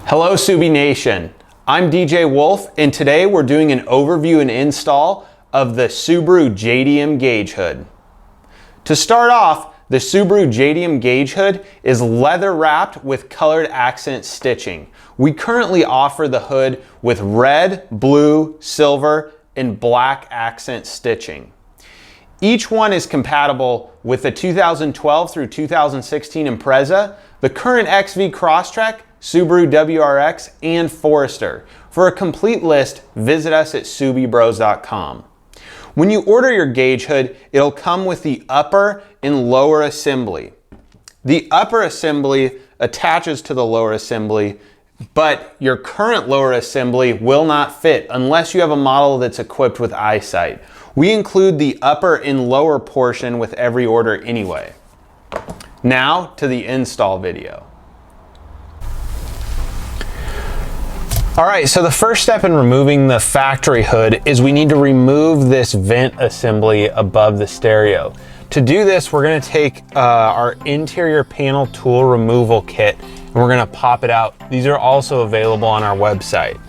Hello Subi Nation, I'm DJ Wolf and today we're doing an overview and install of the Subaru JDM gauge hood. To start off, the Subaru JDM gauge hood is leather wrapped with colored accent stitching. We currently offer the hood with red, blue, silver, and black accent stitching. Each one is compatible with the 2012 through 2016 Impreza, the current XV Crosstrek, Subaru WRX, and Forester. For a complete list, visit us at subibros.com. When you order your gauge hood, it'll come with the upper and lower assembly. The upper assembly attaches to the lower assembly, but your current lower assembly will not fit unless you have a model that's equipped with eyesight. We include the upper and lower portion with every order anyway. Now to the install video. Alright, so the first step in removing the factory hood is we need to remove this vent assembly above the stereo. To do this, we're going to take our interior panel tool removal kit and we're going to pop it out. These are also available on our website.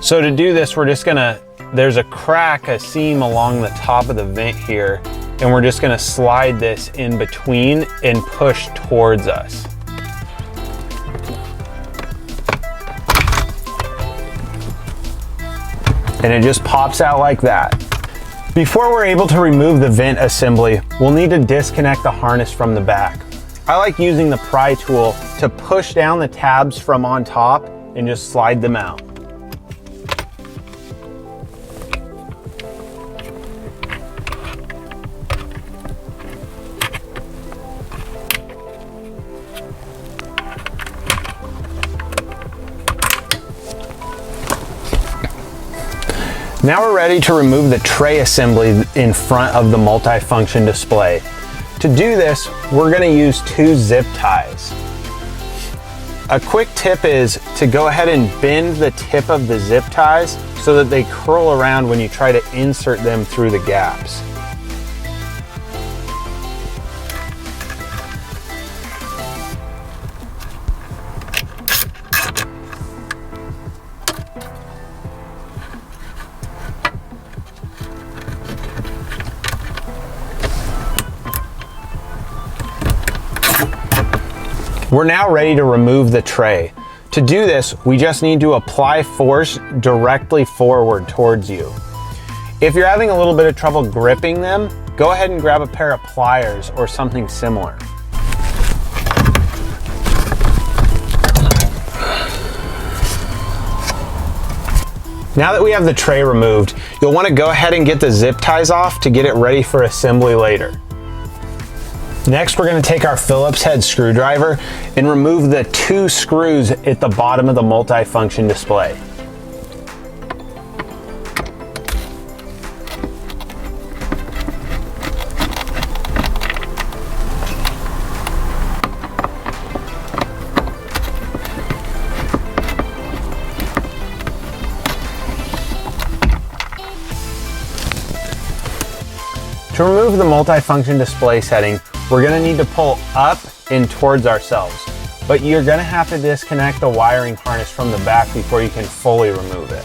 So to do this, we're just going to, there's a crack, a seam along the top of the vent here, and we're just going to slide this in between and push towards us. And it just pops out like that. Before we're able to remove the vent assembly, we'll need to disconnect the harness from the back. I like using the pry tool to push down the tabs from on top and just slide them out. Now we're ready to remove the tray assembly in front of the multifunction display. To do this, we're going to use two zip ties. A quick tip is to go ahead and bend the tip of the zip ties so that they curl around when you try to insert them through the gaps. We're now ready to remove the tray. To do this, we just need to apply force directly forward towards you. If you're having a little bit of trouble gripping them, go ahead and grab a pair of pliers or something similar. Now that we have the tray removed, you'll want to go ahead and get the zip ties off to get it ready for assembly later. Next, we're going to take our Phillips head screwdriver and remove the two screws at the bottom of the multifunction display. To remove the multifunction display setting, we're going to need to pull up and towards ourselves, but you're going to have to disconnect the wiring harness from the back before you can fully remove it.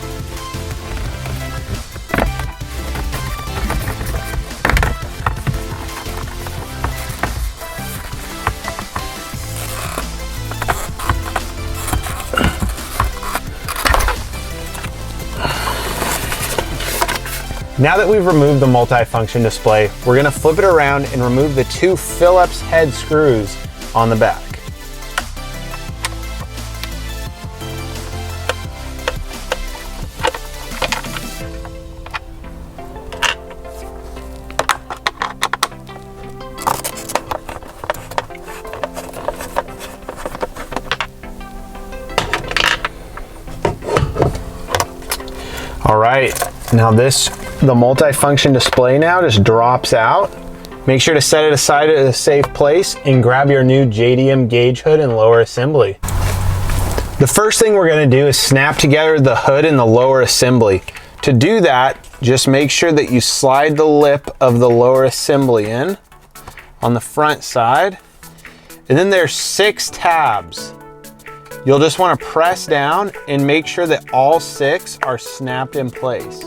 Now that we've removed the multifunction display, we're going to flip it around and remove the two Phillips head screws on the back. All right, now the multifunction display now just drops out. Make sure to set it aside at a safe place and grab your new JDM gauge hood and lower assembly. The first thing we're going to do is snap together the hood and the lower assembly. To do that, just make sure that you slide the lip of the lower assembly in on the front side. And then there's 6 tabs. You'll just want to press down and make sure that all 6 are snapped in place.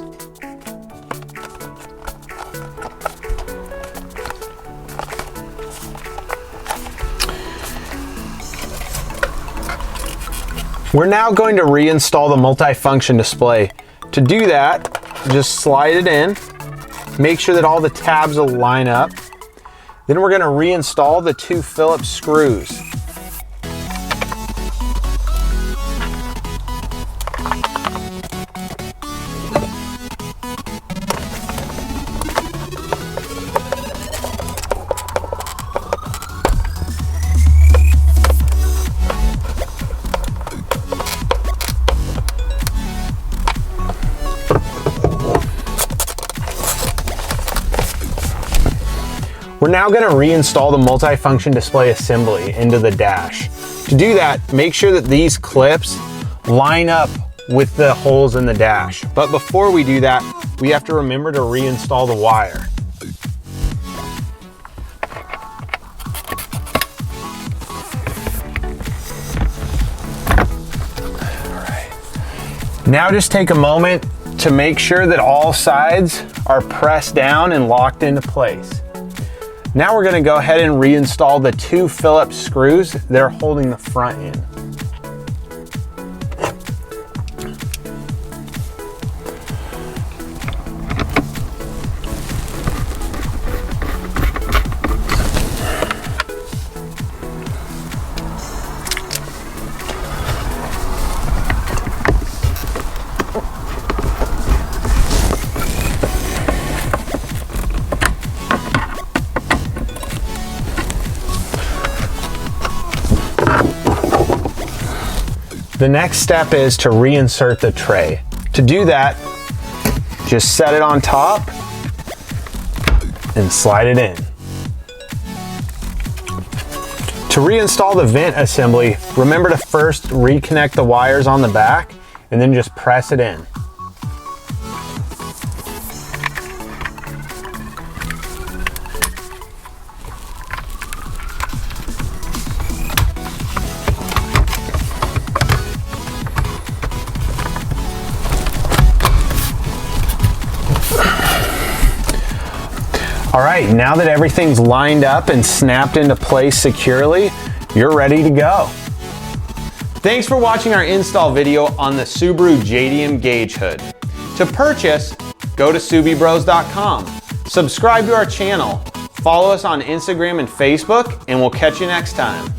We're now going to reinstall the multifunction display. To do that, just slide it in, make sure that all the tabs will line up. Then we're going to reinstall the 2 Phillips screws. We're now going to reinstall the multifunction display assembly into the dash. To do that, make sure that these clips line up with the holes in the dash. But before we do that, we have to remember to reinstall the wire. All right. Now just take a moment to make sure that all sides are pressed down and locked into place. Now we're going to go ahead and reinstall the 2 Phillips screws that are holding the front in. The next step is to reinsert the tray. To do that, just set it on top and slide it in. To reinstall the vent assembly, remember to first reconnect the wires on the back and then just press it in. All right, now that everything's lined up and snapped into place securely, you're ready to go. Thanks for watching our install video on the Subaru JDM gauge hood. To purchase, go to subibros.com. Subscribe to our channel, follow us on Instagram and Facebook, and we'll catch you next time.